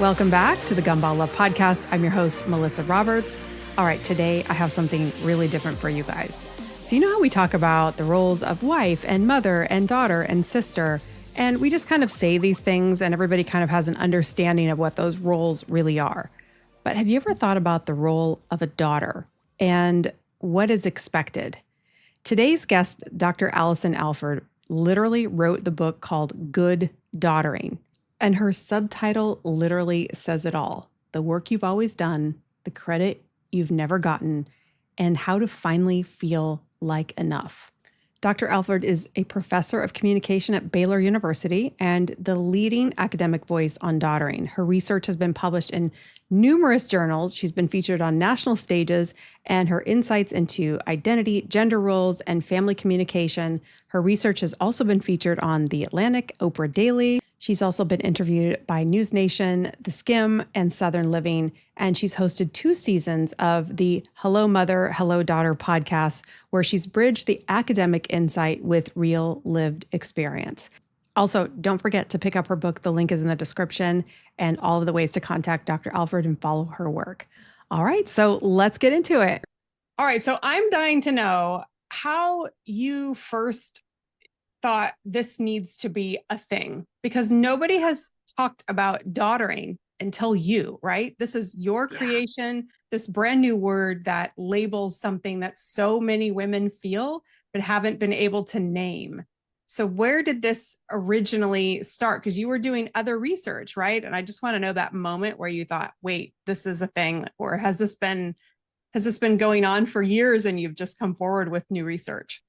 Welcome back to the Gumball Love Podcast. I'm your host, Melissa Roberts. All right, today I have something really different for you guys. So you know how we talk about the roles of wife and mother and daughter and sister, and we just kind of say these things and everybody kind of has an understanding of what those roles really are. But have you ever thought about the role of a daughter and what is expected? Today's guest, Dr. Allison Alford, literally wrote the book called Good Daughtering. And her subtitle literally says it all. The work you've always done, the credit you've never gotten, and how to finally feel like enough. Dr. Alford is a professor of communication at Baylor University and the leading academic voice on daughtering. Her research has been published in numerous journals. She's been featured on national stages, and her insights into identity, gender roles, and family communication. Her research has also been featured on The Atlantic, Oprah Daily. She's also been interviewed by News Nation, The Skim, and Southern Living, and she's hosted 2 seasons of the Hello Mother, Hello Daughter podcast, where she's bridged the academic insight with real lived experience. Also, don't forget to pick up her book. The link is in the description, and all of the ways to contact Dr. Alford and follow her work. All right, so let's get into it. All right, so I'm dying to know how you first thought this needs to be a thing, because nobody has talked about daughtering until you, right? This is your creation, this brand new word that labels something that so many women feel but haven't been able to name. So where did this originally start? Because you were doing other research, right? And I just want to know that moment where you thought, wait, this is a thing, or has this been going on for years and you've just come forward with new research?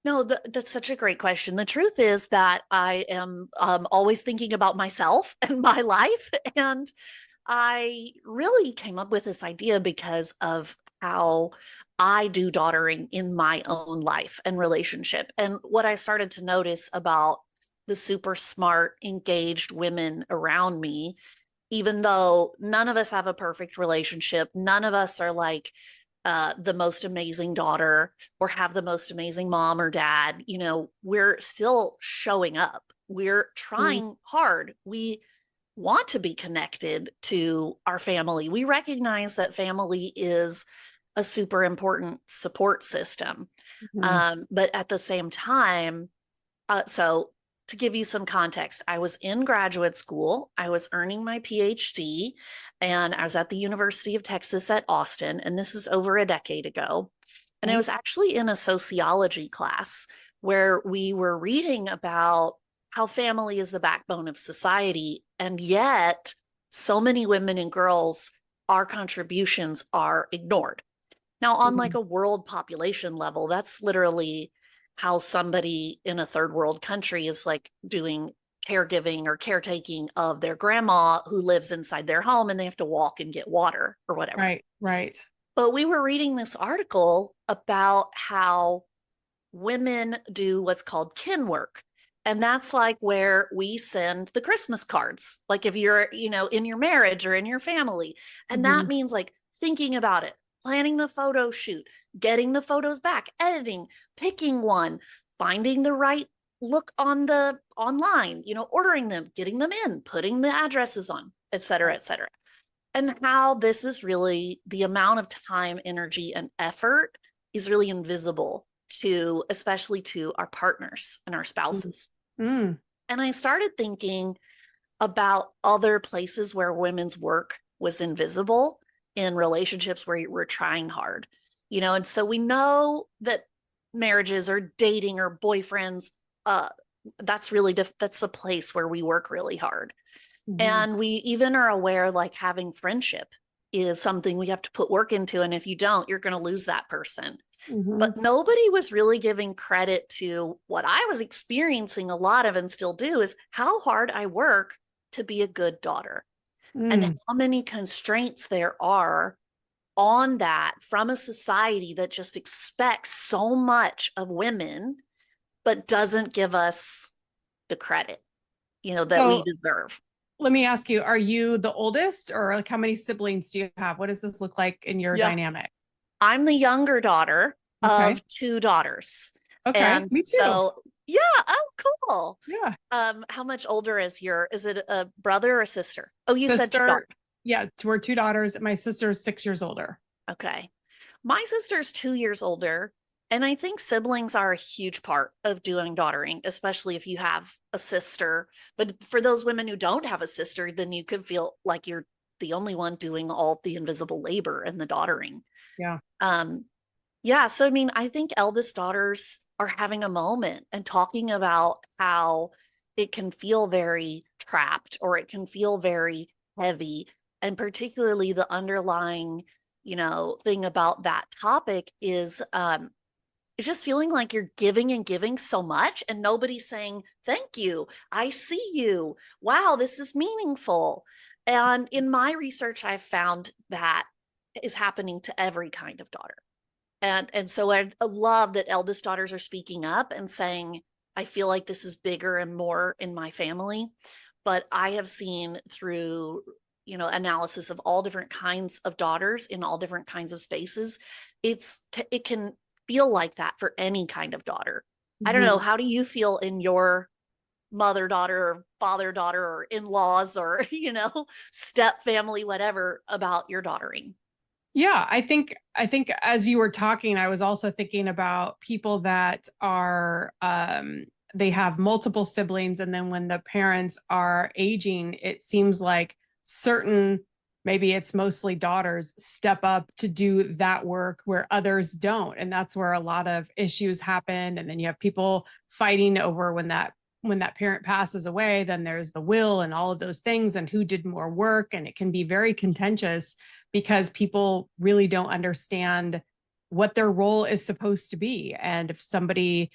No, that's such a great question. The truth is that I am always thinking about myself and my life. And I really came up with this idea because of how I do daughtering in my own life and relationship. And what I started to notice about the super smart, engaged women around me, even though none of us have a perfect relationship, none of us are like the most amazing daughter or have the most amazing mom or dad, we're still showing up. We're trying hard. We want to be connected to our family. We recognize that family is a super important support system. But at the same time, so to give you some context, I was in graduate school. I was earning my PhD, and I was at the University of Texas at Austin, and this is over a decade ago. And I was actually in a sociology class where we were reading about how family is the backbone of society, and yet so many women and girls, our contributions are ignored. Now, on like a world population level, that's literally how somebody in a third world country is like doing caregiving or caretaking of their grandma who lives inside their home and they have to walk and get water or whatever. Right. But we were reading this article about how women do what's called kin work. And that's like where we send the Christmas cards, like if you're, in your marriage or in your family. And that means like thinking about it, planning the photo shoot, getting the photos back, editing, picking one, finding the right look online, ordering them, getting them in, putting the addresses on, et cetera, et cetera. And how this is really the amount of time, energy, and effort is really invisible to, especially to our partners and our spouses. And I started thinking about other places where women's work was invisible in relationships where we're trying hard, and so we know that marriages or dating or boyfriends, that's really, that's a place where we work really hard. And we even are aware like having friendship is something we have to put work into. And if you don't, you're going to lose that person. But nobody was really giving credit to what I was experiencing a lot of and still do is how hard I work to be a good daughter. And how many constraints there are on that from a society that just expects so much of women, but doesn't give us the credit, that we deserve. Let me ask you, are you the oldest, or like how many siblings do you have? What does this look like in your dynamic? I'm the younger daughter. Okay. of two daughters. Okay. And Me too. so, yeah, oh, cool. Yeah. How much older is it a brother or a sister? Oh, you said two Sister. daughters. Yeah. We're two daughters. My sister's 6 years older. Okay. My sister's 2 years older. And I think siblings are a huge part of doing daughtering, especially if you have a sister. But for those women who don't have a sister, then you could feel like you're the only one doing all the invisible labor and the daughtering. Yeah. Um, yeah, so I mean, I think eldest daughters are having a moment and talking about how it can feel very trapped or it can feel very heavy. And particularly the underlying, thing about that topic is it's just feeling like you're giving and giving so much and nobody's saying, thank you. I see you. Wow, this is meaningful. And in my research, I've found that is happening to every kind of daughter. And so I love that eldest daughters are speaking up and saying, I feel like this is bigger and more in my family. But I have seen through, analysis of all different kinds of daughters in all different kinds of spaces, it can feel like that for any kind of daughter. I don't know. Mhm. How do you feel in your mother daughter or father daughter or in-laws or, step family, whatever about your daughtering? Yeah, I think as you were talking, I was also thinking about people that are they have multiple siblings, and then when the parents are aging, it seems like certain, maybe it's mostly daughters, step up to do that work where others don't. And that's where a lot of issues happen. And then you have people fighting over when that parent passes away, then there's the will and all of those things and who did more work. And it can be very contentious because people really don't understand what their role is supposed to be. And if somebody,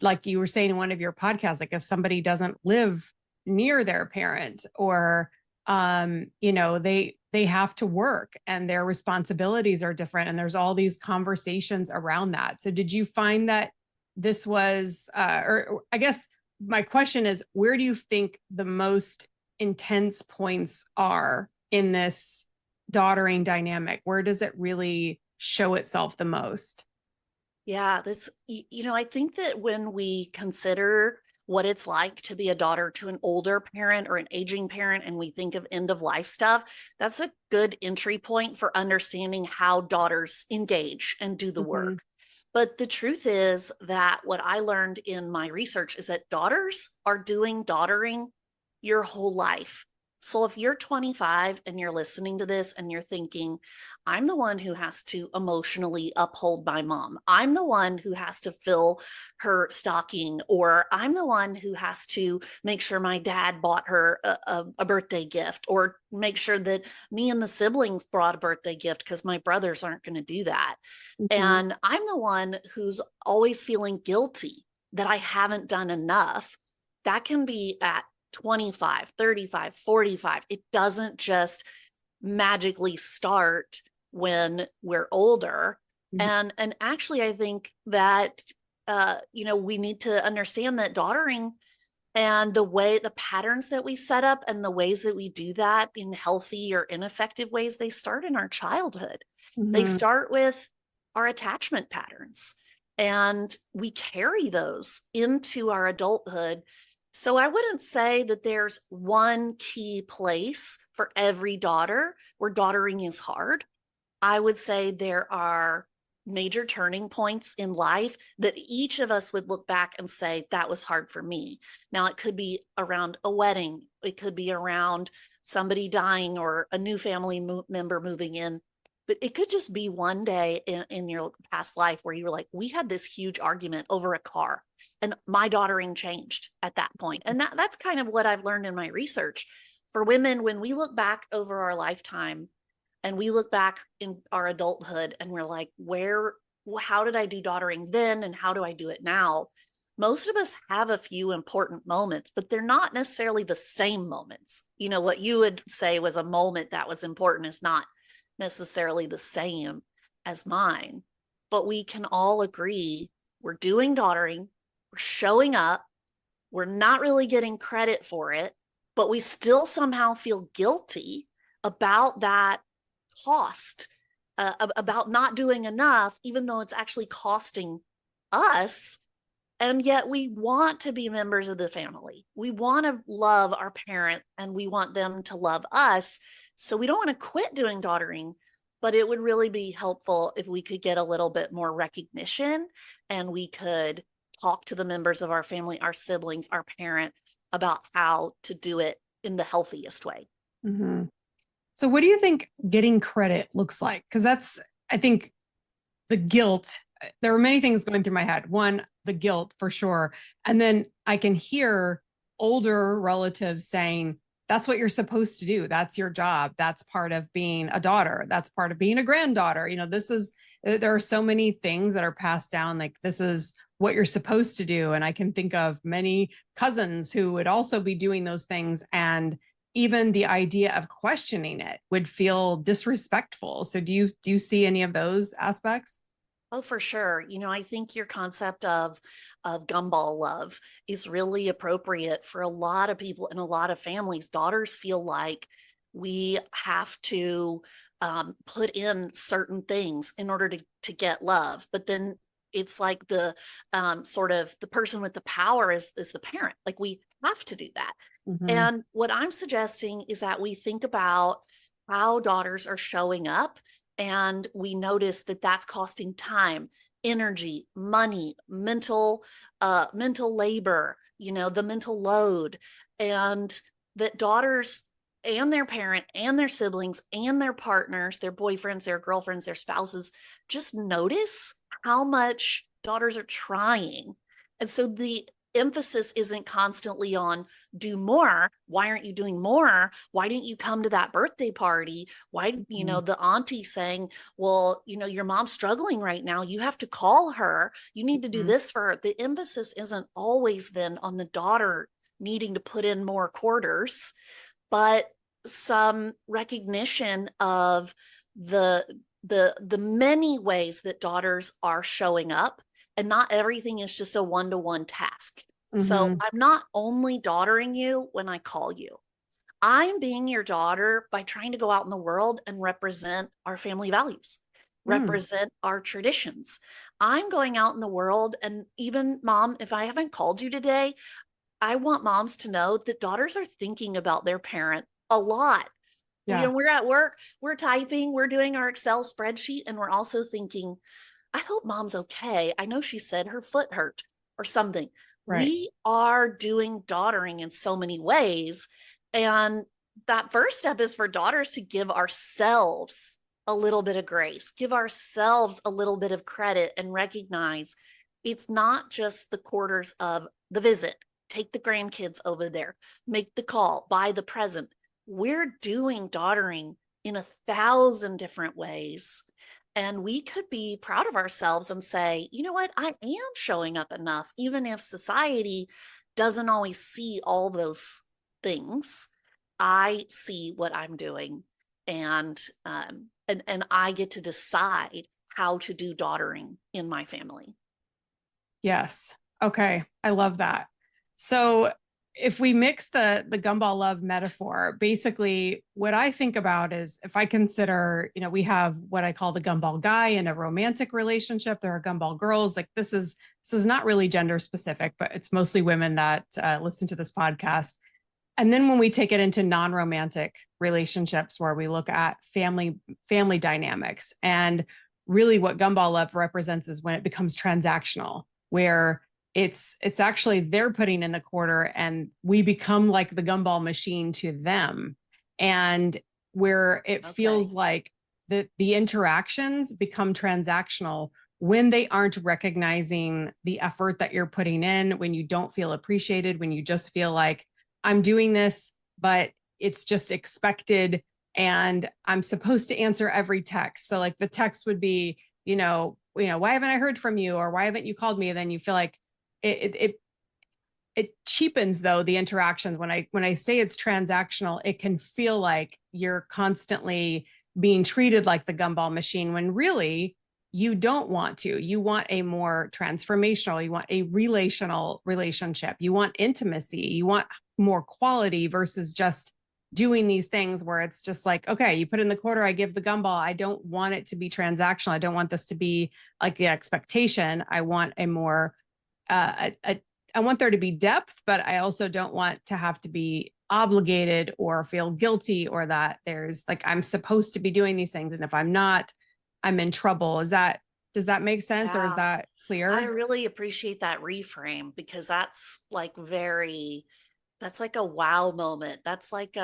like you were saying in one of your podcasts, like if somebody doesn't live near their parent, or they have to work and their responsibilities are different, and there's all these conversations around that. So did you find that this was or I guess my question is, where do you think the most intense points are in this daughtering dynamic? Where does it really show itself the most? Yeah, I think that when we consider what it's like to be a daughter to an older parent or an aging parent, and we think of end of life stuff, that's a good entry point for understanding how daughters engage and do the Mm-hmm. work. But the truth is that what I learned in my research is that daughters are doing daughtering your whole life. So if you're 25 and you're listening to this and you're thinking, I'm the one who has to emotionally uphold my mom. I'm the one who has to fill her stocking, or I'm the one who has to make sure my dad bought her a birthday gift, or make sure that me and the siblings brought a birthday gift because my brothers aren't going to do that. Mm-hmm. And I'm the one who's always feeling guilty that I haven't done enough. That can be at 25, 35, 45. It doesn't just magically start when we're older. Mm-hmm. And actually I think that we need to understand that daughtering and the patterns that we set up and the ways that we do that in healthy or ineffective ways, they start in our childhood. They Mm-hmm. start with our attachment patterns, and we carry those into our adulthood. So I wouldn't say that there's one key place for every daughter where daughtering is hard. I would say there are major turning points in life that each of us would look back and say, that was hard for me. Now, it could be around a wedding, it could be around somebody dying or a new family member moving in. But it could just be one day in your past life where you were like, we had this huge argument over a car, and my daughtering changed at that point. And that's kind of what I've learned in my research. For women, when we look back over our lifetime, and we look back in our adulthood and we're like, how did I do daughtering then? And how do I do it now? Most of us have a few important moments, but they're not necessarily the same moments. What you would say was a moment that was important is not necessarily the same as mine. But we can all agree we're doing daughtering, we're showing up, we're not really getting credit for it, but we still somehow feel guilty about that cost. about not doing enough, even though it's actually costing us. And yet we want to be members of the family. We want to love our parent and we want them to love us. So we don't want to quit doing daughtering, but it would really be helpful if we could get a little bit more recognition and we could talk to the members of our family, our siblings, our parent about how to do it in the healthiest way. Mm-hmm. So what do you think getting credit looks like? Because that's, I think, the guilt. There were many things going through my head. One, the guilt for sure. And then I can hear older relatives saying, that's what you're supposed to do. That's your job. That's part of being a daughter. That's part of being a granddaughter. There are so many things that are passed down. Like, this is what you're supposed to do. And I can think of many cousins who would also be doing those things. And even the idea of questioning it would feel disrespectful. So do you see any of those aspects? Oh, for sure. I think your concept of gumball love is really appropriate for a lot of people in a lot of families. Daughters feel like we have to put in certain things in order to get love. But then it's like the sort of the person with the power is the parent. Like, we have to do that. Mm-hmm. And what I'm suggesting is that we think about how daughters are showing up, and we notice that that's costing time, energy, money, mental labor, the mental load, and that daughters and their parent and their siblings and their partners, their boyfriends, their girlfriends, their spouses, just notice how much daughters are trying. And so the emphasis isn't constantly on do more. Why aren't you doing more? Why didn't you come to that birthday party? Why, the auntie saying, well, your mom's struggling right now. You have to call her. You need to do this for her. The emphasis isn't always then on the daughter needing to put in more quarters, but some recognition of the many ways that daughters are showing up. And not everything is just a one-to-one task. Mm-hmm. So I'm not only daughtering you when I call you. I'm being your daughter by trying to go out in the world and represent our family values, represent our traditions. I'm going out in the world, and even, Mom, if I haven't called you today, I want moms to know that daughters are thinking about their parent a lot. Yeah. We're at work, we're typing, we're doing our Excel spreadsheet, and we're also thinking, I hope mom's okay. I know she said her foot hurt or something. Right. We are doing daughtering in so many ways. And that first step is for daughters to give ourselves a little bit of grace, give ourselves a little bit of credit, and recognize it's not just the quarters of the visit. Take the grandkids over there, make the call, buy the present. We're doing daughtering in 1,000 different ways. And we could be proud of ourselves and say, you know what, I am showing up enough, even if society doesn't always see all those things. I see what I'm doing, and I get to decide how to do daughtering in my family. Yes. Okay. I love that. So if we mix the gumball love metaphor, basically what I think about is, if I consider, we have what I call the gumball guy in a romantic relationship. There are gumball girls. Like, this is not really gender specific, but it's mostly women that listen to this podcast. And then when we take it into non-romantic relationships, where we look at family dynamics, and really what gumball love represents is when it becomes transactional, where it's actually they're putting in the quarter and we become like the gumball machine to them. And where it feels like the interactions become transactional when they aren't recognizing the effort that you're putting in, when you don't feel appreciated, when you just feel like, I'm doing this, but it's just expected and I'm supposed to answer every text. So like the text would be, why haven't I heard from you? Or why haven't you called me? And then you feel like it cheapens, though, the interactions. When I say it's transactional, it can feel like you're constantly being treated like the gumball machine, when really you don't want to. You want a more transformational, you want a relational relationship, you want intimacy, you want more quality versus just doing these things where it's just like, okay, you put in the quarter, I give the gumball. I don't want it to be transactional. I don't want this to be like the expectation. I want a more, I want there to be depth, but I also don't want to have to be obligated or feel guilty, or that there's like, I'm supposed to be doing these things. And if I'm not, I'm in trouble. Does that make sense? Or is Yeah. that clear? I really appreciate that reframe, because that's like that's like a wow moment. That's like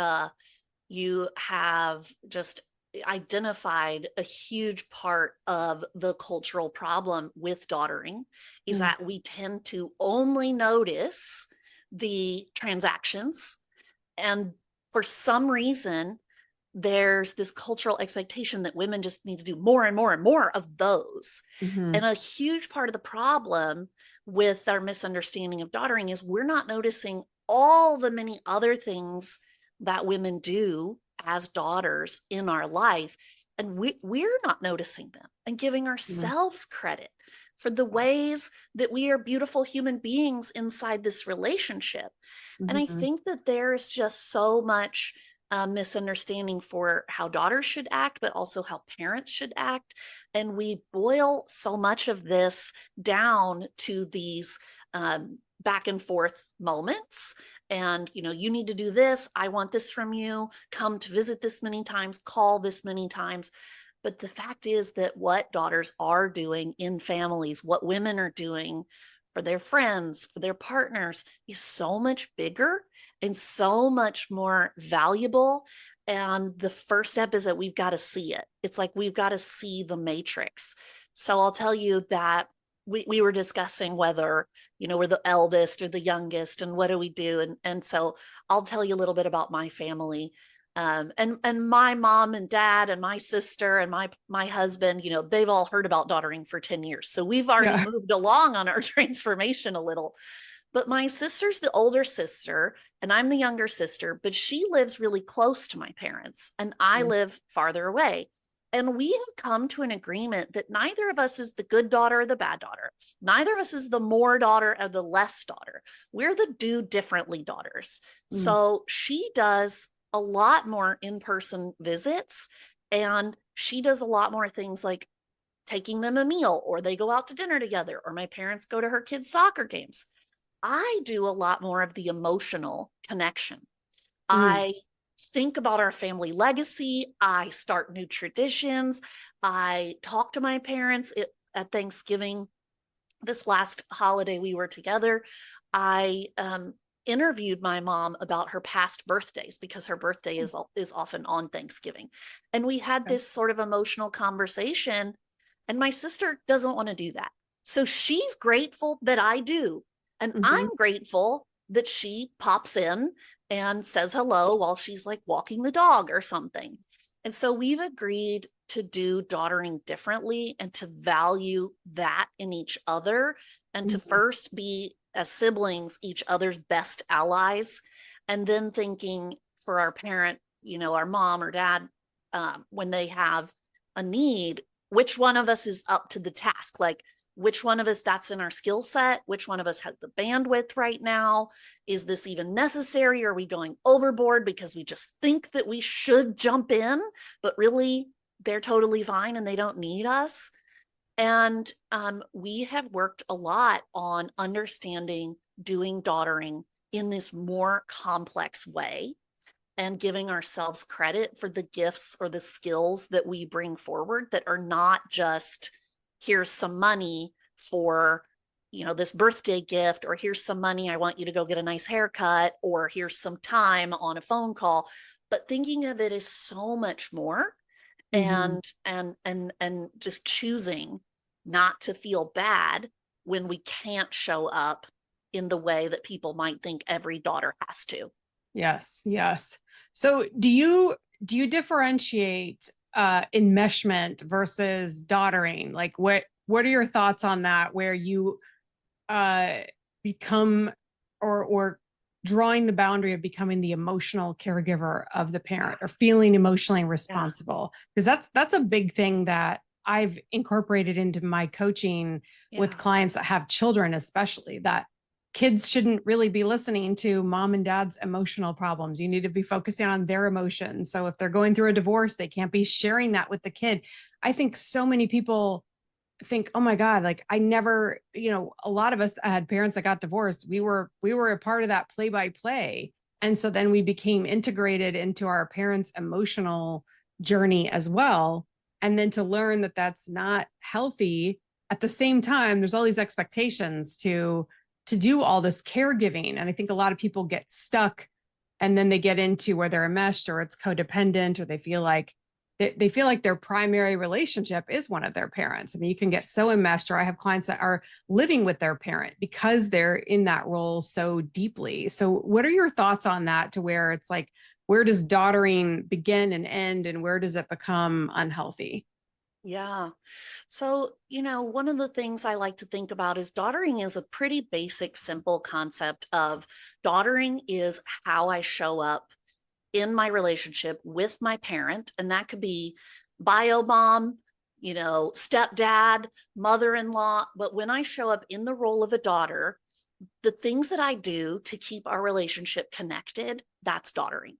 you have just identified a huge part of the cultural problem with daughtering, is that we tend to only notice the transactions. And for some reason, there's this cultural expectation that women just need to do more and more and more of those. Mm-hmm. And a huge part of the problem with our misunderstanding of daughtering is we're not noticing all the many other things that women do as daughters in our life. And we're not noticing them and giving ourselves credit for the ways that we are beautiful human beings inside this relationship. Mm-hmm. And I think that there's just so much misunderstanding for how daughters should act, but also how parents should act. And we boil so much of this down to these back and forth moments. And, you need to do this. I want this from you. Come to visit this many times, call this many times. But the fact is that what daughters are doing in families, what women are doing for their friends, for their partners, is so much bigger and so much more valuable. And the first step is that we've got to see it. It's like we've got to see the matrix. So I'll tell you that we were discussing whether, we're the eldest or the youngest and what do we do. And so I'll tell you a little bit about my family. And my mom and dad and my sister and my husband, they've all heard about daughtering for 10 years. So we've already moved along on our transformation a little. But my sister's the older sister and I'm the younger sister, but she lives really close to my parents and I live farther away. And we have come to an agreement that neither of us is the good daughter or the bad daughter. Neither of us is the more daughter or the less daughter. We're the do differently daughters. So she does a lot more in-person visits, and she does a lot more things like taking them a meal, or they go out to dinner together, or my parents go to her kids' soccer games. I do a lot more of the emotional connection. I think about our family legacy. I start new traditions. I talk to my parents at Thanksgiving. This last holiday we were together, I interviewed my mom about her past birthdays, because her birthday is often on Thanksgiving. And we had this sort of emotional conversation, and my sister doesn't want to do that. So she's grateful that I do. And I'm grateful that she pops in and says hello while she's like walking the dog or something. And so we've agreed to do daughtering differently and to value that in each other, and to first be, as siblings, each other's best allies, and then thinking for our parent, our mom or dad, when they have a need, which one of us is up to the task? Like, which one of us that's in our skill set? Which one of us has the bandwidth right now? Is this even necessary? Are we going overboard because we just think that we should jump in, but really they're totally fine and they don't need us? And we have worked a lot on understanding doing daughtering in this more complex way, and giving ourselves credit for the gifts or the skills that we bring forward that are not just, here's some money for, this birthday gift, or here's some money, I want you to go get a nice haircut, or here's some time on a phone call, but thinking of it as so much more. And just choosing not to feel bad when we can't show up in the way that people might think every daughter has to. Yes. So do you differentiate enmeshment versus daughtering? Like what are your thoughts on that, where you become or drawing the boundary of becoming the emotional caregiver of the parent, or feeling emotionally responsible? Because that's a big thing that I've incorporated into my coaching with clients that have children, especially, that kids shouldn't really be listening to mom and dad's emotional problems. You need to be focusing on their emotions. So if they're going through a divorce, they can't be sharing that with the kid. I think so many people think, oh my God, like I never, a lot of us had parents that got divorced. We were a part of that play by play. And so then we became integrated into our parents' emotional journey as well. And then to learn that that's not healthy. At the same time, there's all these expectations to do all this caregiving. And I think a lot of people get stuck and then they get into where they're enmeshed or it's codependent or they feel like their primary relationship is one of their parents. I mean, you can get so enmeshed, or I have clients that are living with their parent because they're in that role so deeply. So what are your thoughts on that, to where it's like, where does daughtering begin and end, and where does it become unhealthy? Yeah. So, one of the things I like to think about is daughtering is a pretty basic, simple concept of daughtering is how I show up in my relationship with my parent. And that could be bio mom, stepdad, mother-in-law. But when I show up in the role of a daughter, the things that I do to keep our relationship connected, that's daughtering.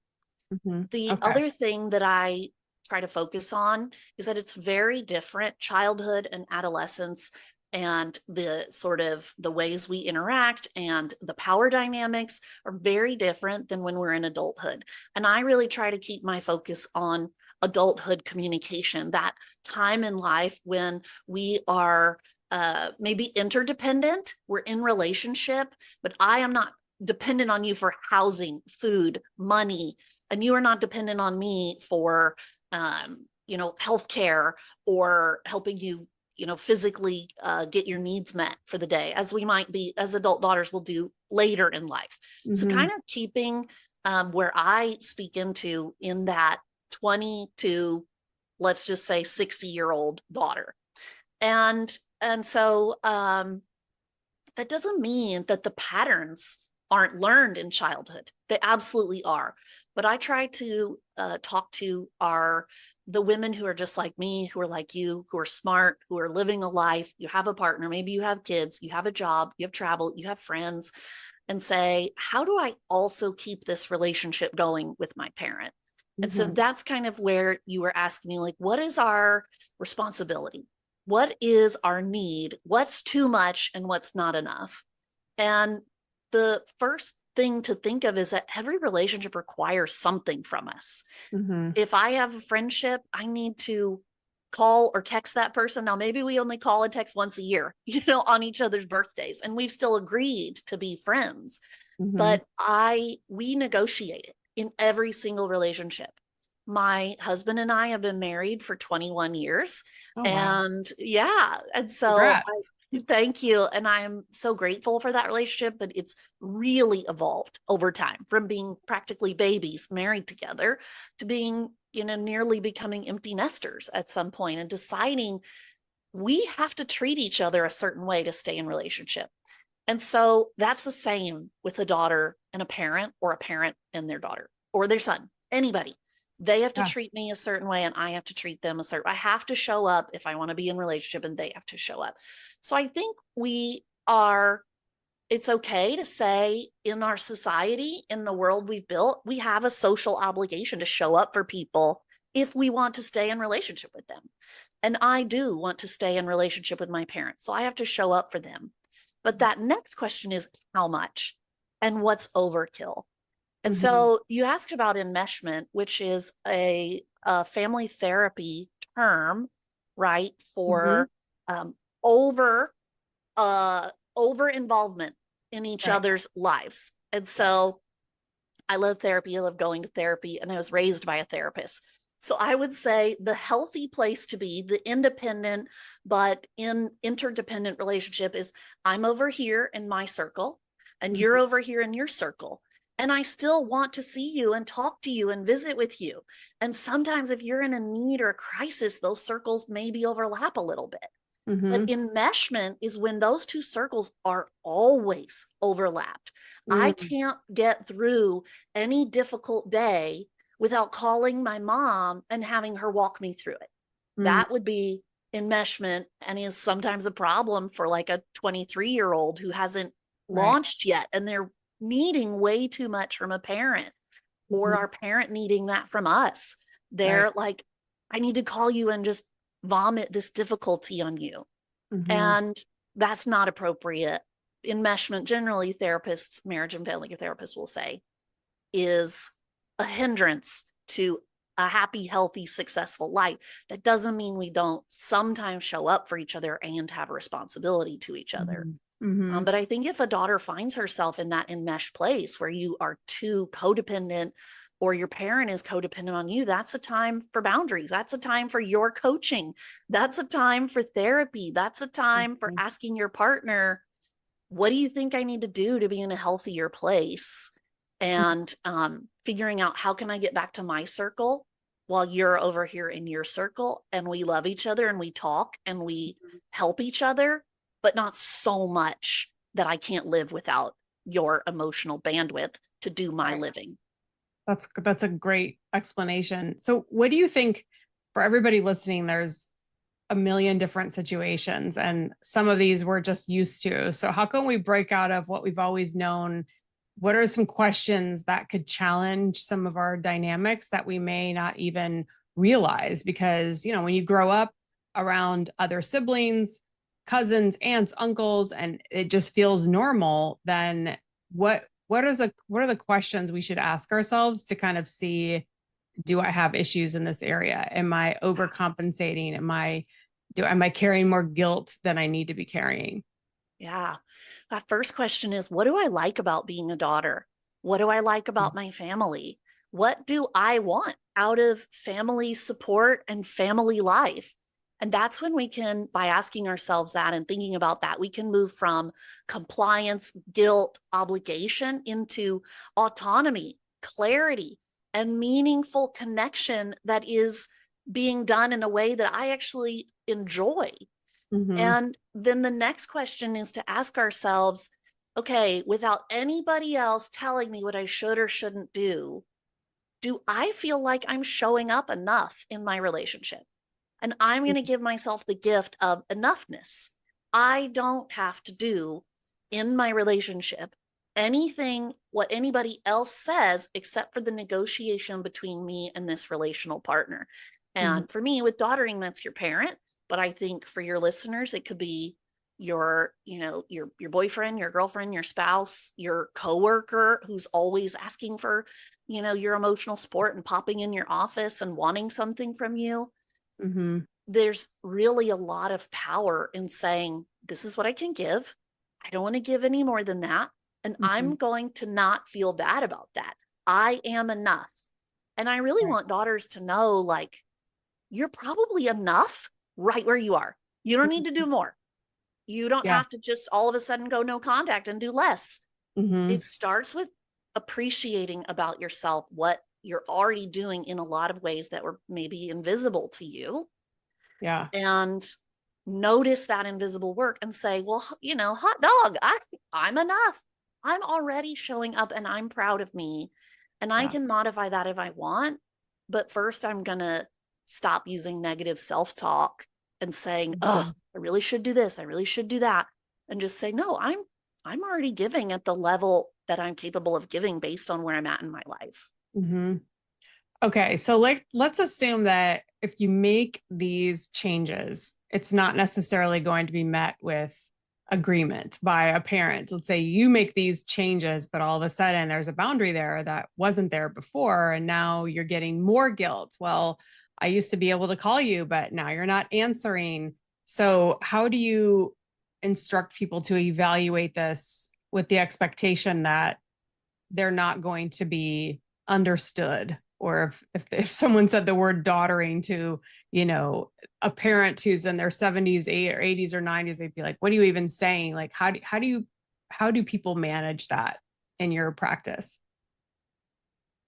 Mm-hmm. The Okay. other thing that I try to focus on is that it's very different. Childhood and adolescence and the sort of the ways we interact and the power dynamics are very different than when we're in adulthood. And I really try to keep my focus on adulthood communication, that time in life when we are maybe interdependent, we're in relationship, but I am not dependent on you for housing, food, money, and you are not dependent on me for healthcare or helping you physically get your needs met for the day, as we might be, as adult daughters will do later in life. So Mm-hmm. kind of keeping where I speak into in that 20 to, let's just say, 60-year-old daughter. And so that doesn't mean that the patterns aren't learned in childhood. They absolutely are. But I try to talk to the women who are just like me, who are like you, who are smart, who are living a life. You have a partner, maybe you have kids, you have a job, you have travel, you have friends, and say, how do I also keep this relationship going with my parent? And so Mm-hmm. that's kind of where you were asking me, like, what is our responsibility? What is our need? What's too much and what's not enough? And the first thing to think of is that every relationship requires something from us. Mm-hmm. If I have a friendship, I need to call or text that person. Now, maybe we only call and text once a year, on each other's birthdays, and we've still agreed to be friends. Mm-hmm. But we negotiate it in every single relationship. My husband and I have been married for 21 years. Oh, wow. And yeah, and so Congrats. thank you. And I'm so grateful for that relationship, but it's really evolved over time from being practically babies married together to being, nearly becoming empty nesters at some point and deciding we have to treat each other a certain way to stay in relationship. And so that's the same with a daughter and a parent and their daughter or their son, anybody. They have to Yeah. treat me a certain way and I have to treat them a certain. I have to show up if I want to be in relationship and they have to show up. So I think it's okay to say in our society, in the world we've built, we have a social obligation to show up for people if we want to stay in relationship with them. And I do want to stay in relationship with my parents. So I have to show up for them. But that next question is how much and what's overkill? And Mm-hmm. so you asked about enmeshment, which is a family therapy term, right? Mm-hmm. For um, over over involvement in each Right. other's lives. And Yeah. so I love therapy. I love going to therapy, and I was raised by a therapist. So I would say the healthy place to be, the independent but in interdependent relationship, is I'm over here in my circle and Mm-hmm. you're over here in your circle. And I still want to see you and talk to you and visit with you. And sometimes if you're in a need or a crisis, those circles maybe overlap a little bit. But Mm-hmm. enmeshment is when those two circles are always overlapped. I Mm-hmm. can't get through any difficult day without calling my mom and having her walk me through it. That would be enmeshment, and is sometimes a problem for like a 23-year-old who hasn't Right. launched yet, and they're needing way too much from a parent, or Mhm. our parent needing that from us. Right. They're like, I need to call you and just vomit this difficulty on you. Hmm. And that's not appropriate. Enmeshment, generally, therapists, marriage and family therapists will say, is a hindrance to a happy, healthy, successful life. That doesn't mean we don't sometimes show up for each other and have responsibility to each other. Hmm. Hmm. But I think if a daughter finds herself in that enmeshed place where you are too codependent, or your parent is codependent on you, that's a time for boundaries. That's a time for your coaching. That's a time for therapy. That's a time for asking your partner, what do you think I need to do to be in a healthier place? And figuring out, how can I get back to my circle while you're over here in your circle, and we love each other and we talk and we help each other, but not so much that I can't live without your emotional bandwidth to do my Right. living. That's a great explanation. So what do you think, for everybody listening, there's a million different situations and some of these we're just used to. So how can we break out of what we've always known? What are some questions that could challenge some of our dynamics that we may not even realize? Because, when you grow up around other siblings, cousins, aunts, uncles, and it just feels normal, then what are the questions we should ask ourselves to kind of see, do I have issues in this area? Am I overcompensating? Am I carrying more guilt than I need to be carrying? Yeah. That first question is, what do I like about being a daughter? What do I like about my family? What do I want out of family support and family life? And that's when we can, by asking ourselves that and thinking about that, we can move from compliance, guilt, obligation into autonomy, clarity, and meaningful connection that is being done in a way that I actually enjoy. Mm-hmm. And then the next question is to ask ourselves, okay, without anybody else telling me what I should or shouldn't do I feel like I'm showing up enough in my relationship? And I'm going to give myself the gift of enoughness. I don't have to do in my relationship anything what anybody else says, except for the negotiation between me and this relational partner. Mm-hmm. And for me, with daughtering, that's your parent. But I think for your listeners, it could be your boyfriend, your girlfriend, your spouse, your coworker who's always asking for your emotional support and popping in your office and wanting something from you. Mm-hmm. There's really a lot of power in saying, this is what I can give. I don't want to give any more than that. And Mm-hmm. I'm going to not feel bad about that. I am enough. And I really Right. want daughters to know, like, you're probably enough right where you are. You don't need to do more. You don't Yeah. have to just all of a sudden go no contact and do less. Mm-hmm. It starts with appreciating about yourself what you're already doing in a lot of ways that were maybe invisible to you, Yeah. and notice that invisible work and say, well, hot dog, I'm enough. I'm already showing up and I'm proud of me, and I Yeah. can modify that if I want. But first, I'm going to stop using negative self-talk and saying, oh, Mhm. I really should do this, I really should do that, and just say, no, I'm already giving at the level that I'm capable of giving based on where I'm at in my life. Mm-hmm. Okay, so let's assume that if you make these changes, it's not necessarily going to be met with agreement by a parent. Let's say you make these changes, but all of a sudden there's a boundary there that wasn't there before, and now you're getting more guilt. Well, I used to be able to call you, but now you're not answering. So, how do you instruct people to evaluate this with the expectation that they're not going to be understood? Or if someone said the word daughtering to, a parent who's in their 70s, 80s or 90s, they'd be like, what are you even saying? Like, how do people manage that in your practice?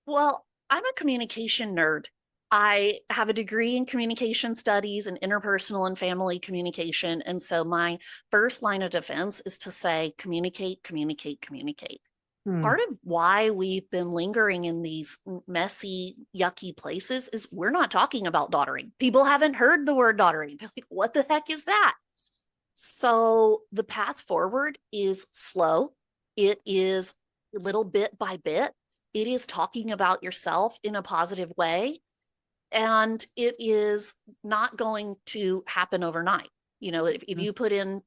Well, I'm a communication nerd. I have a degree in communication studies and interpersonal and family communication. And so my first line of defense is to say, communicate, communicate, communicate. Hmm. Part of why we've been lingering in these messy, yucky places is we're not talking about daughtering. People haven't heard the word daughtering. They're like, what the heck is that? So the path forward is slow, it is little bit by bit. It is talking about yourself in a positive way. And it is not going to happen overnight. You know, if you put in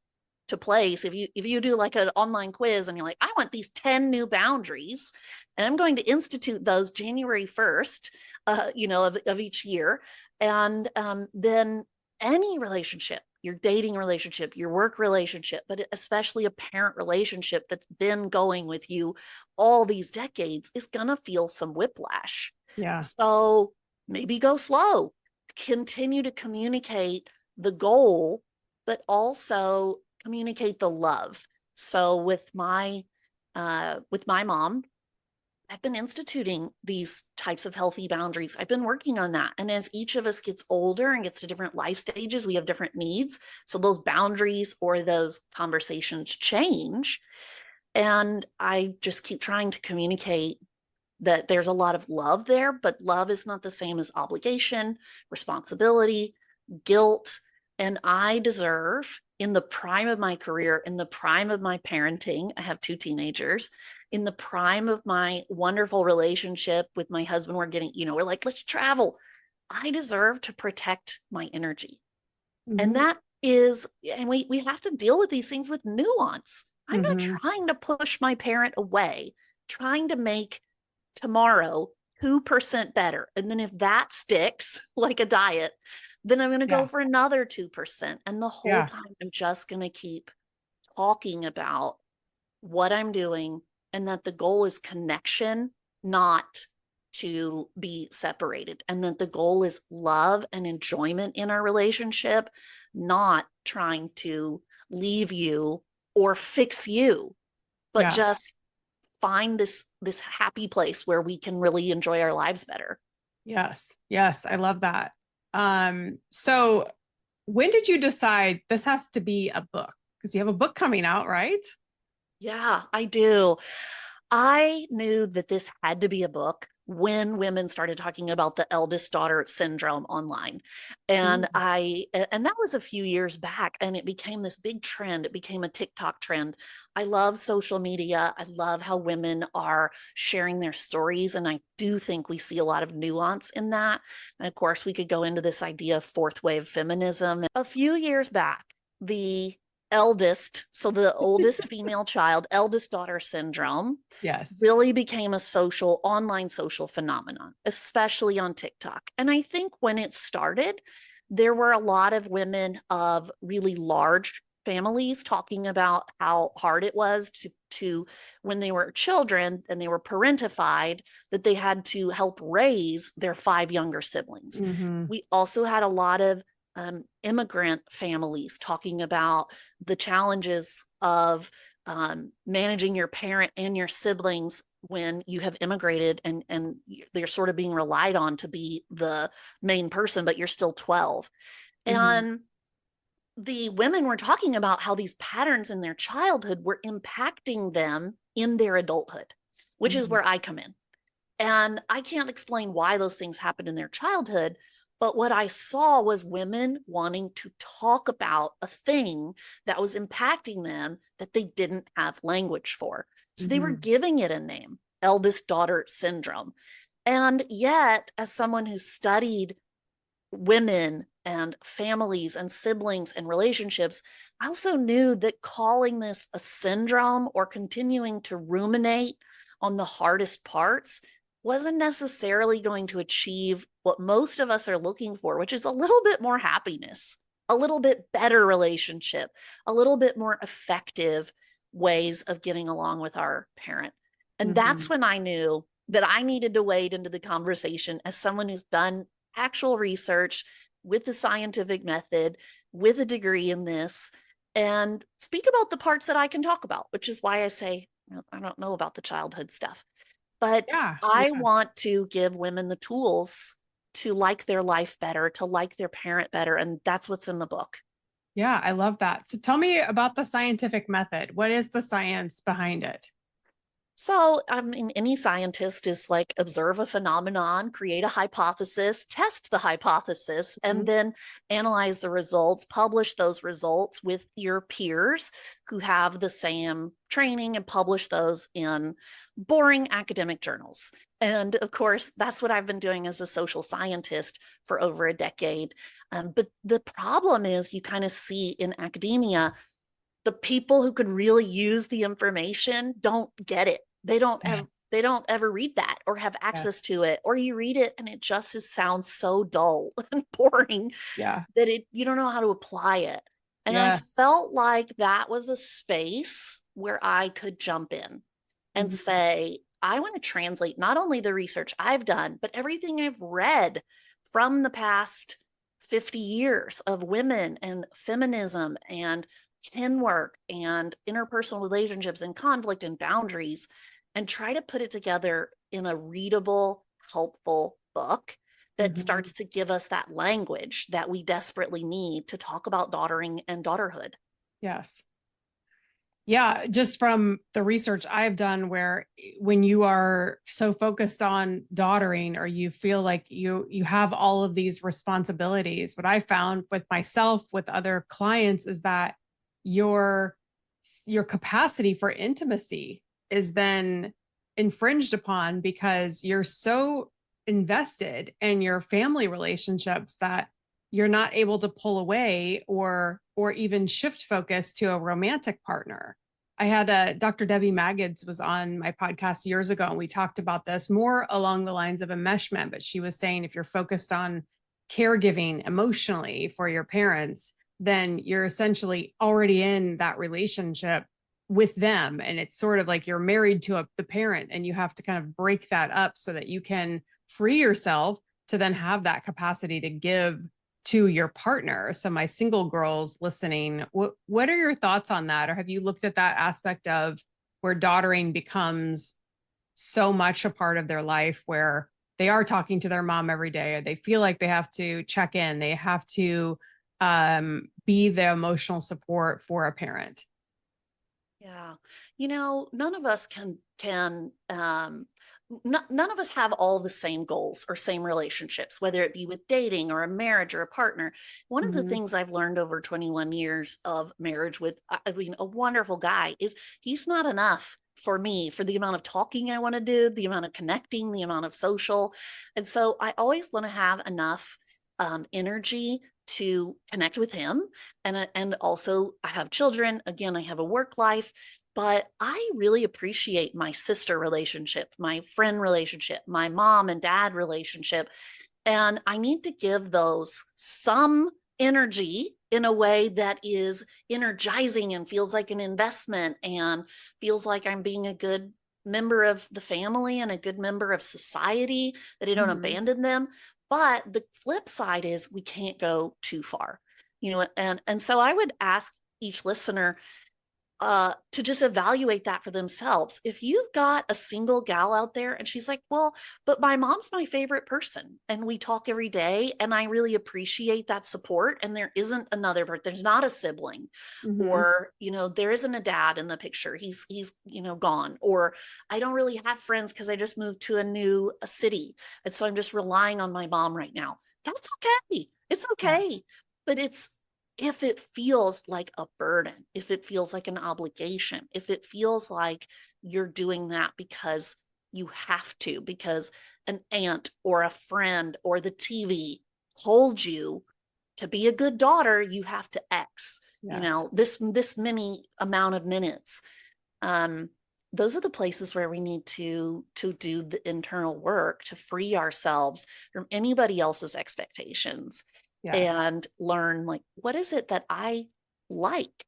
to place, if you do like an online quiz and you're like, I want these 10 new boundaries, and I'm going to institute those January 1st, of each year. And then any relationship, your dating relationship, your work relationship, but especially a parent relationship that's been going with you all these decades, is going to feel some whiplash. Yeah. So maybe go slow, continue to communicate the goal, but also communicate the love. So with my mom, I've been instituting these types of healthy boundaries. I've been working on that. And as each of us gets older and gets to different life stages, we have different needs. So those boundaries or those conversations change. And I just keep trying to communicate that there's a lot of love there, but love is not the same as obligation, responsibility, guilt. And I deserve, in the prime of my career, in the prime of my parenting, I have 2 teenagers, in the prime of my wonderful relationship with my husband, we're like, let's travel. I deserve to protect my energy. And that is, and we have to deal with these things with nuance. I'm not trying to push my parent away, trying to make tomorrow 2% better. And then if that sticks like a diet, then I'm going to go for another 2%. And the whole time I'm just going to keep talking about what I'm doing, and that the goal is connection, not to be separated, and that the goal is love and enjoyment in our relationship, not trying to leave you or fix you, but just find this happy place where we can really enjoy our lives better. Yes. I love that. So when did you decide this has to be a book? Because you have a book coming out, right? Yeah, I do. I knew that this had to be a book when women started talking about the eldest daughter syndrome online. And that was a few years back, and it became this big trend. It became a TikTok trend. I love social media. I love how women are sharing their stories. And I do think we see a lot of nuance in that. And of course, we could go into this idea of fourth wave feminism. A few years back, the eldest, so the oldest female child, eldest daughter syndrome, really became a online social phenomenon, especially on TikTok. And I think when it started, there were a lot of women of really large families talking about how hard it was to when they were children and they were parentified, that they had to help raise their 5 younger siblings. We also had a lot of immigrant families talking about the challenges of managing your parent and your siblings when you have immigrated, and they're sort of being relied on to be the main person, but you're still 12. And the women were talking about how these patterns in their childhood were impacting them in their adulthood, which is where I come in. And I can't explain why those things happened in their childhood, but what I saw was women wanting to talk about a thing that was impacting them that they didn't have language for. So they were giving it a name, eldest daughter syndrome. And yet, as someone who studied women and families and siblings and relationships, I also knew that calling this a syndrome or continuing to ruminate on the hardest parts wasn't necessarily going to achieve what most of us are looking for, which is a little bit more happiness, a little bit better relationship, a little bit more effective ways of getting along with our parent. And that's when I knew that I needed to wade into the conversation as someone who's done actual research with the scientific method, with a degree in this, and speak about the parts that I can talk about, which is why I say, I don't know about the childhood stuff. But I want to give women the tools to like their life better, to like their parent better. And that's what's in the book. Yeah, I love that. So tell me about the scientific method. What is the science behind it? So, I mean, any scientist is like observe a phenomenon, create a hypothesis, test the hypothesis, and Mhm. then analyze the results, publish those results with your peers who have the same training and publish those in boring academic journals. And of course, that's what I've been doing as a social scientist for over a decade. But the problem is you kind of see in academia, the people who could really use the information don't get it. They don't ever read that or have access Yes. to it, or you read it and it just sounds so dull and boring Yeah. that you don't know how to apply it. And I Yes. felt like that was a space where I could jump in and Mhm. say, I want to translate not only the research I've done, but everything I've read from the past 50 years of women and feminism and kin work and interpersonal relationships and conflict and boundaries, and try to put it together in a readable, helpful book that Mhm. starts to give us that language that we desperately need to talk about daughtering and daughterhood. Yes. Yeah, just from the research I've done, where when you are so focused on daughtering, or you feel like you have all of these responsibilities, what I found with myself, with other clients, is that your your capacity for intimacy is then infringed upon because you're so invested in your family relationships that you're not able to pull away or even shift focus to a romantic partner. I had Dr. Debbie Maggots was on my podcast years ago, and we talked about this more along the lines of enmeshment. But she was saying if you're focused on caregiving emotionally for your parents, then you're essentially already in that relationship with them. And it's sort of like you're married to the parent, and you have to kind of break that up so that you can free yourself to then have that capacity to give to your partner. So my single girls listening, what are your thoughts on that? Or have you looked at that aspect of where daughtering becomes so much a part of their life, where they are talking to their mom every day, or they feel like they have to check in, they have to be the emotional support for a parent? Yeah. None of us none of us have all the same goals or same relationships, whether it be with dating or a marriage or a partner. One of the Mm-hmm. things I've learned over 21 years of marriage with, I mean, a wonderful guy, is he's not enough for me for the amount of talking I want to do, the amount of connecting, the amount of social. And so I always want to have enough energy to connect with him. And also I have children. Again, I have a work life, but I really appreciate my sister relationship, my friend relationship, my mom and dad relationship. And I need to give those some energy in a way that is energizing and feels like an investment and feels like I'm being a good member of the family and a good member of society, that I don't Mm-hmm. abandon them. But the flip side is we can't go too far, and so I would ask each listener to just evaluate that for themselves. If you've got a single gal out there and she's like, well, but my mom's my favorite person and we talk every day and I really appreciate that support, and there isn't another, there's not a sibling, Mm-hmm. or there isn't a dad in the picture, he's gone, or I don't really have friends because I just moved to a city and so I'm just relying on my mom right now. That's okay. It's Yeah. okay. But it's if it feels like a burden, if it feels like an obligation, if it feels like you're doing that because you have to, because an aunt or a friend or the TV told you to be a good daughter, you have to X, Yes. this many amount of minutes. Um, those are the places where we need to do the internal work to free ourselves from anybody else's expectations Yes. and learn, like, what is it that I like.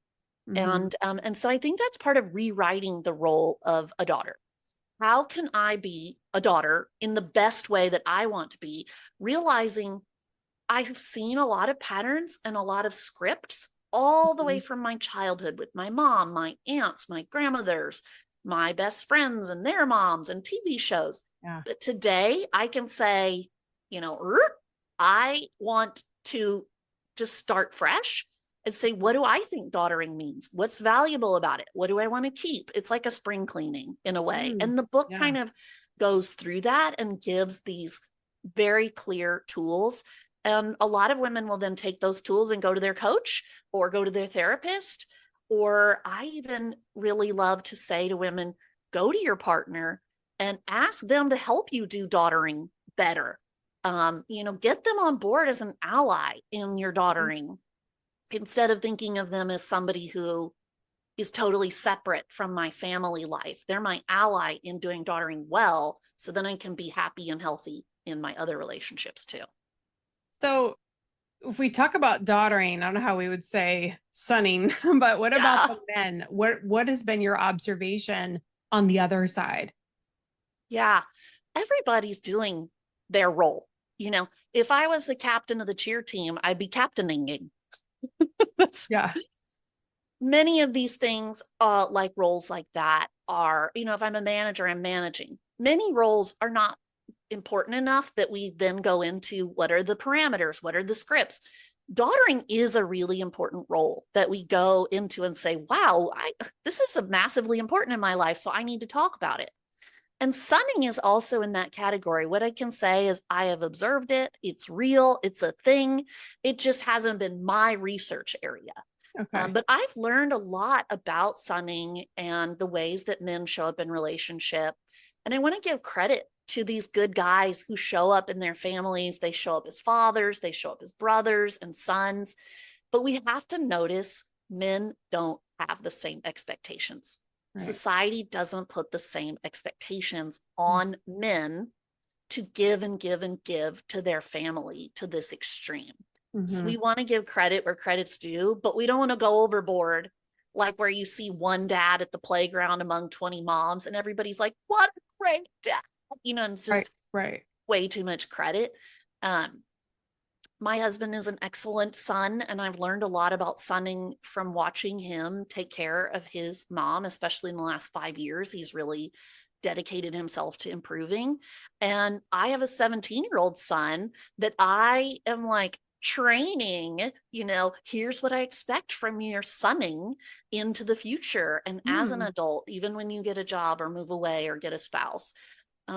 Mm-hmm. And so I think that's part of rewriting the role of a daughter. How can I be a daughter in the best way that I want to be, realizing I've seen a lot of patterns and a lot of scripts all the Mm-hmm. way from my childhood with my mom, my aunts, my grandmothers, my best friends and their moms and TV shows. Yeah. But today I can say, I want to just start fresh and say, what do I think daughtering means? What's valuable about it? What do I want to keep? It's like a spring cleaning in a way. And the book kind of goes through that and gives these very clear tools. And a lot of women will then take those tools and go to their coach or go to their therapist. Or I even really love to say to women, go to your partner and ask them to help you do daughtering better. Get them on board as an ally in your daughtering instead of thinking of them as somebody who is totally separate from my family life. They're my ally in doing daughtering well, so then I can be happy and healthy in my other relationships too. So if we talk about daughtering, I don't know how we would say sonning, but what about the men? What has been your observation on the other side? Yeah, everybody's doing their role. If I was the captain of the cheer team, I'd be captaining. Many of these things, like roles like that are, if I'm a manager, I'm managing. Many roles are not important enough that we then go into what are the parameters, what are the scripts. Daughtering is a really important role that we go into and say, wow, this is massively important in my life, so I need to talk about it. And sonning is also in that category. What I can say is I have observed it. It's real. It's a thing. It just hasn't been my research area. Okay. But I've learned a lot about sonning and the ways that men show up in relationship. And I want to give credit to these good guys who show up in their families. They show up as fathers, they show up as brothers and sons. But we have to notice men don't have the same expectations. Right. Society doesn't put the same expectations on men to give and give and give to their family to this extreme. So we want to give credit where credit's due, but we don't want to go overboard, like where you see one dad at the playground among 20 moms and everybody's like, what a great dad. And it's just way too much credit. My husband is an excellent son, and I've learned a lot about sonning from watching him take care of his mom, especially in the last 5 years. He's really dedicated himself to improving. And I have a 17-year-old son that I am like training, here's what I expect from your sonning into the future. And as an adult, even when you get a job or move away or get a spouse.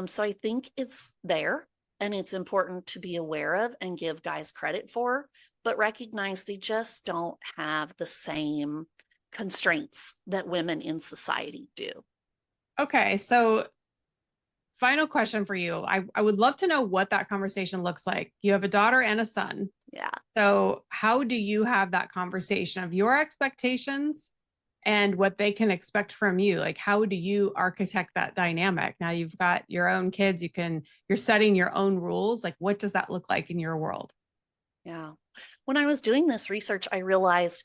So I think it's there. And it's important to be aware of and give guys credit for, but recognize they just don't have the same constraints that women in society do. Okay. So final question for you. I would love to know what that conversation looks like. You have a daughter and a son. Yeah. So how do you have that conversation of your expectations and what they can expect from you? Like, how do you architect that dynamic? Now you've got your own kids, you're setting your own rules. Like, what does that look like in your world? Yeah. When I was doing this research, I realized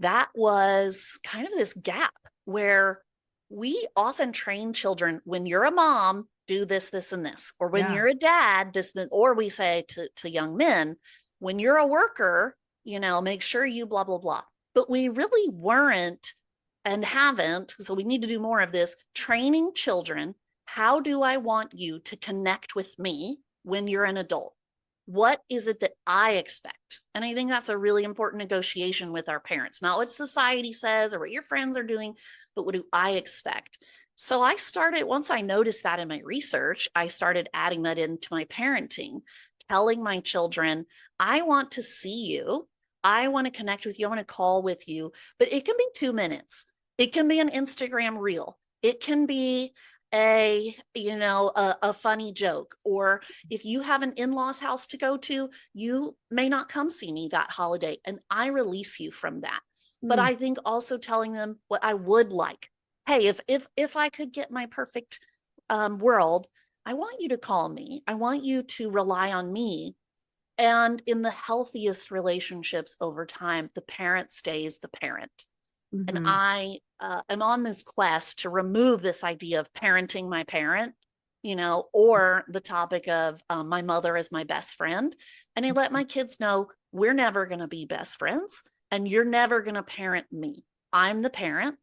that was kind of this gap where we often train children, when you're a mom, do this, this, and this, or when you're a dad, this, then, or we say to young men, when you're a worker, make sure you blah, blah, blah. But we really weren't and haven't, so we need to do more of this, training children. How do I want you to connect with me when you're an adult? What is it that I expect? And I think that's a really important negotiation with our parents, not what society says or what your friends are doing, but what do I expect? So I started, once I noticed that in my research, I started adding that into my parenting, telling my children, I want to see you. I want to connect with you. I want to call with you, but it can be 2 minutes. It can be an Instagram reel. It can be a funny joke. Or if you have an in-laws house to go to, you may not come see me that holiday, and I release you from that. But I think also telling them what I would like. Hey, if I could get my perfect world, I want you to call me. I want you to rely on me. And in the healthiest relationships over time, the parent stays the parent. And I am on this quest to remove this idea of parenting my parent, or the topic of my mother as my best friend. And I let my kids know we're never going to be best friends, and you're never going to parent me. I'm the parent.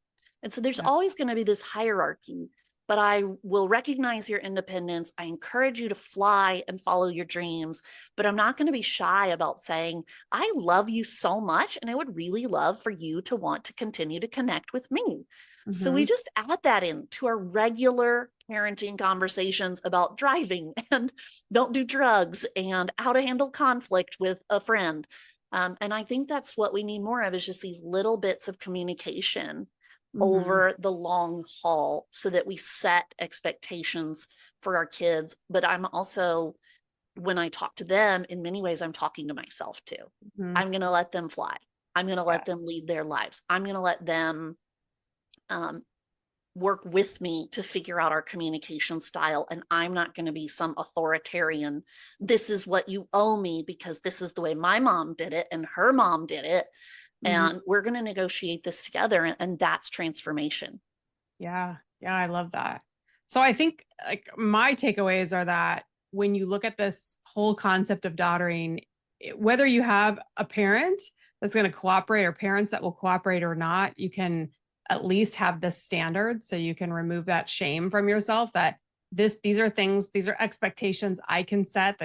And so there's always going to be this hierarchy, but I will recognize your independence. I encourage you to fly and follow your dreams, but I'm not going to be shy about saying, I love you so much, and I would really love for you to want to continue to connect with me. So we Mm-hmm. just add that in to our regular parenting conversations about driving and don't do drugs and how to handle conflict with a friend. And I think that's what we need more of, is just these little bits of communication Mm-hmm. over the long haul so that we set expectations for our kids. But I'm also, when I talk to them, in many ways, I'm talking to myself too. Mm-hmm. I'm going to let them fly. I'm going to let Yes. them lead their lives. I'm going to let them um, work with me to figure out our communication style. And I'm not going to be some authoritarian. This is what you owe me because this is the way my mom did it and her mom did it. Mm-hmm. And we're going to negotiate this together. And that's transformation. Yeah. Yeah. I love that. So I think like my takeaways are that when you look at this whole concept of daughtering, whether you have a parent that's going to cooperate or parents that will cooperate or not, you can at least have this standard so you can remove that shame from yourself that these are things, these are expectations I can set.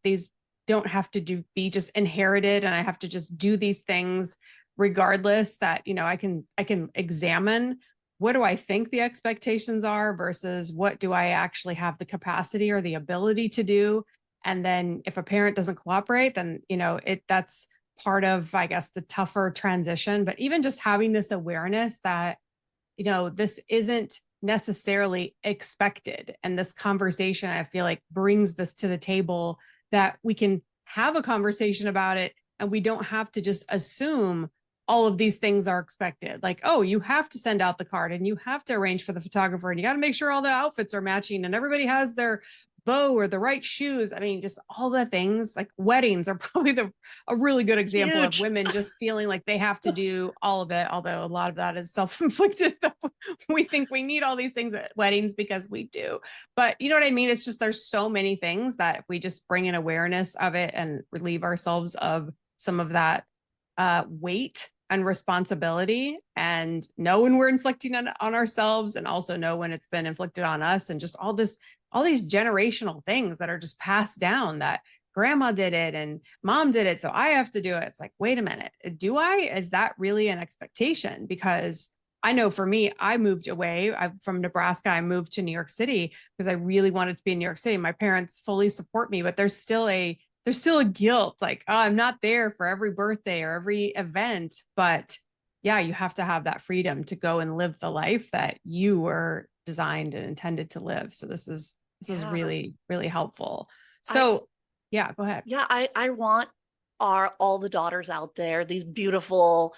These don't have to be just inherited and I have to just do these things regardless. That, I can examine what do I think the expectations are versus what do I actually have the capacity or the ability to do. And then if a parent doesn't cooperate, then, that's part of, I guess, the tougher transition. But even just having this awareness that, this isn't necessarily expected. And this conversation, I feel like, brings this to the table that we can have a conversation about it and we don't have to just assume all of these things are expected. Like, oh, you have to send out the card and you have to arrange for the photographer and you got to make sure all the outfits are matching and everybody has their bow or the right shoes. I mean, just all the things. Like weddings are probably a really good example of Huge. women just feeling like they have to do all of it. Although a lot of that is self-inflicted. We think we need all these things at weddings because we do. But you know what I mean? It's just, there's so many things that if we just bring in awareness of it and relieve ourselves of some of that weight and responsibility and know when we're inflicting on ourselves and also know when it's been inflicted on us, and just all these generational things that are just passed down, that grandma did it and mom did it, so I have to do it. It's like, wait a minute, do I? Is that really an expectation? Because I know for me, I moved away. I'm from Nebraska. I moved to New York City because I really wanted to be in New York City. My parents fully support me, but there's still a guilt, like, oh, I'm not there for every birthday or every event. But yeah, you have to have that freedom to go and live the life that you were designed and intended to live. So this is Yeah. really, really helpful. I So yeah, go ahead. yeah, I want all the daughters out there, these beautiful,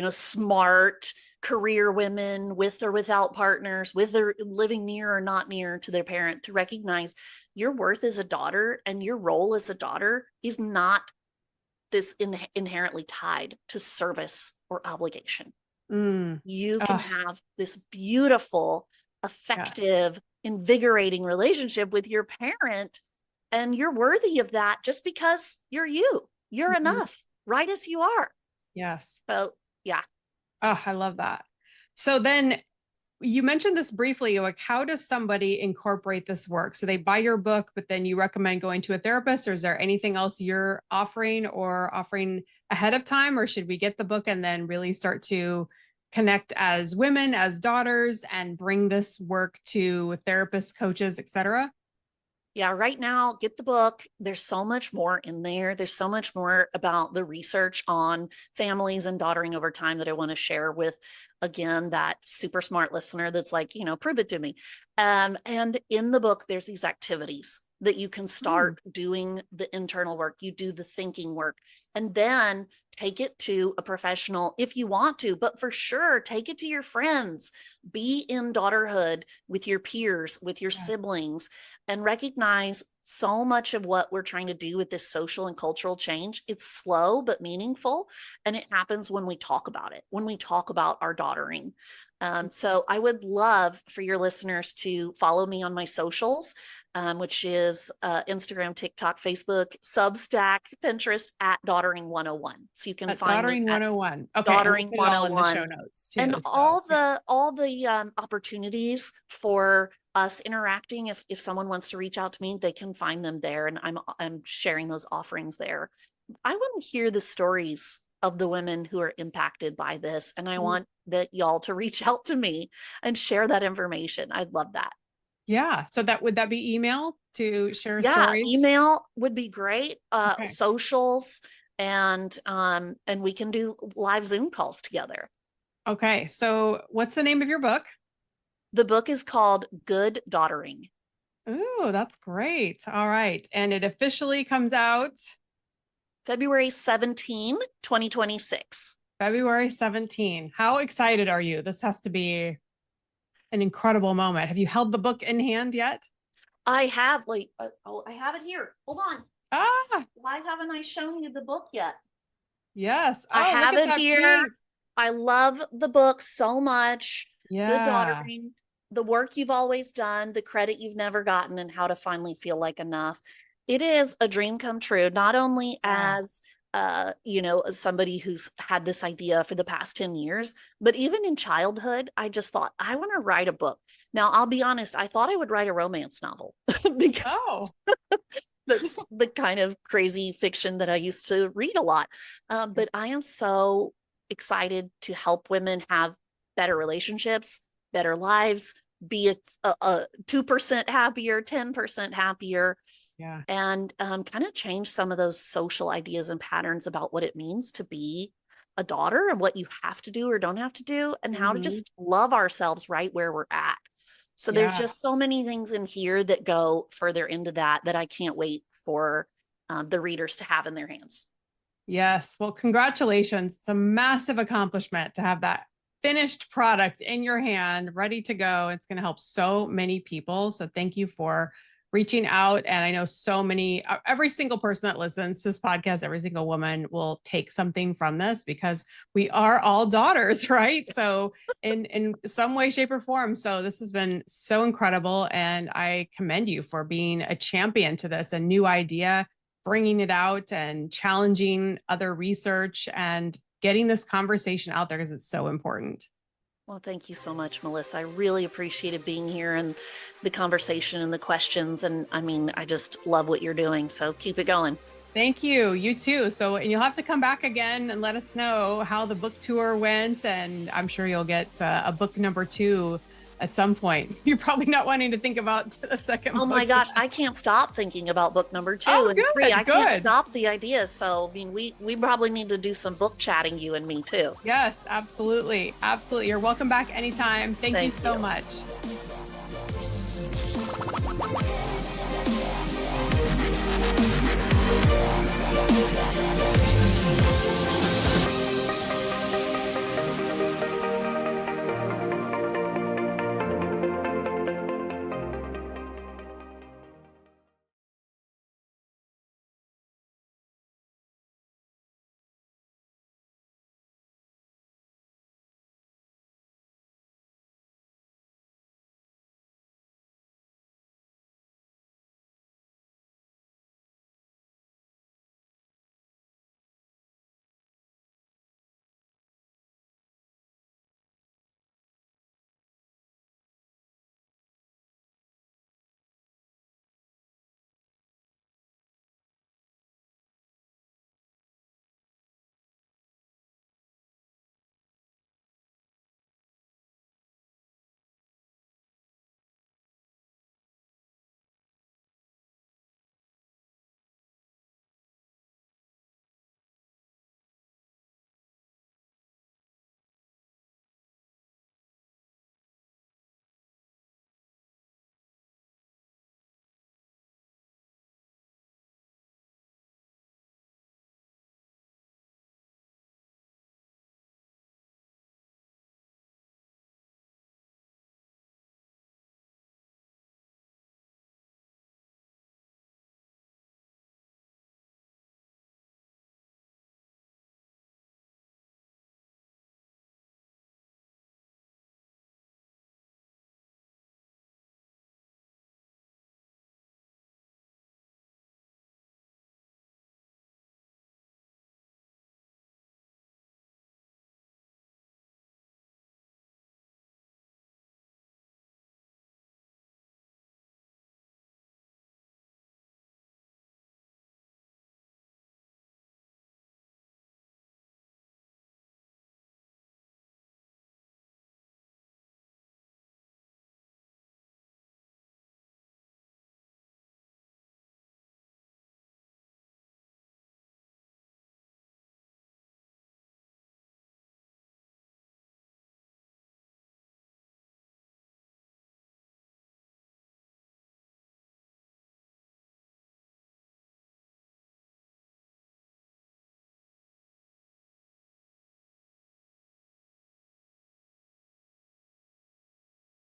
smart career women with or without partners, with or living near or not near to their parent, to recognize your worth as a daughter and your role as a daughter is not this inherently tied to service or obligation. Mm. You can Oh, have this beautiful, yes. effective, invigorating relationship with your parent, and you're worthy of that just because you're you. You're Mhm. enough, right as you are. Yes. So, yeah. Oh, I love that. So then you mentioned this briefly, like how does somebody incorporate this work? So they buy your book, but then you recommend going to a therapist, or is there anything else you're offering ahead of time? Or should we get the book and then really start to connect as women, as daughters, and bring this work to therapists, coaches, etc.? Yeah, right now, get the book. There's so much more in there. There's so much more about the research on families and daughtering over time that I want to share with, again, that super smart listener that's like, prove it to me. And in the book, there's these activities that you can Mm, start doing the internal work. You do the thinking work, and then take it to a professional if you want to, but for sure, take it to your friends. Be in daughterhood with your peers, with your yeah. siblings, and recognize so much of what we're trying to do with this social and cultural change. It's slow but meaningful, and it happens when we talk about it, when we talk about our daughtering. So I would love for your listeners to follow me on my socials, which is Instagram, TikTok, Facebook, Substack, Pinterest at Daughtering 101. So you can At find me Daughtering at 101. Okay. And we'll Daughtering put it all in the show 101, notes and too. So all the opportunities for us interacting. If someone wants to reach out to me, they can find them there, and I'm sharing those offerings there. I want to hear the stories of the women who are impacted by this, and I want that y'all to reach out to me and share that information. I'd love that. Yeah. So would that be email to share Yeah, stories? email would be great. Okay. Socials, and we can do live Zoom calls together. Okay. So what's the name of your book? The book is called Good Daughtering. Oh, that's great. All right. And it officially comes out February 17, 2026. February 17. How excited are you? This has to be an incredible moment. Have you held the book in hand yet? I have I have it here. Hold on. Ah, Why haven't I shown you the book yet? yes. Oh, I have look at it that here. page. I love the book so much. Good Yeah. Daughtering, the work you've always done, the credit you've never gotten, and how to finally feel like enough. It is a dream come true, not only Yeah. as as somebody who's had this idea for the past 10 years, but even in childhood, I just thought, I want to write a book. Now, I'll be honest, I thought I would write a romance novel because Oh, that's the kind of crazy fiction that I used to read a lot. But I am so excited to help women have better relationships, better lives, be a 2% happier, 10% happier, yeah. and kind of change some of those social ideas and patterns about what it means to be a daughter and what you have to do or don't have to do, and how to Mhm. just love ourselves right where we're at. So there's Yeah. just so many things in here that go further into that I can't wait for the readers to have in their hands. Yes. Well, congratulations. It's a massive accomplishment to have that finished product in your hand, ready to go. It's going to help so many people. So thank you for reaching out. And I know so many, every single person that listens to this podcast, every single woman will take something from this, because we are all daughters, right? So in some way, shape, or form. So this has been so incredible. And I commend you for being a champion to this, a new idea, bringing it out and challenging other research and getting this conversation out there, because it's so important. Well, thank you so much, Melissa. I really appreciated being here and the conversation and the questions. And I mean, I just love what you're doing. So keep it going. Thank you. You too. So, and you'll have to come back again and let us know how the book tour went. And I'm sure you'll get a book number 2 at some point. You're probably not wanting to think about a second book. Oh my gosh, I can't stop thinking about book number 2 Oh, and good, 3. I good. can't stop the ideas. So, I mean, we probably need to do some book chatting, you and me too. Yes, absolutely. Absolutely. You're welcome back anytime. Thank you so much.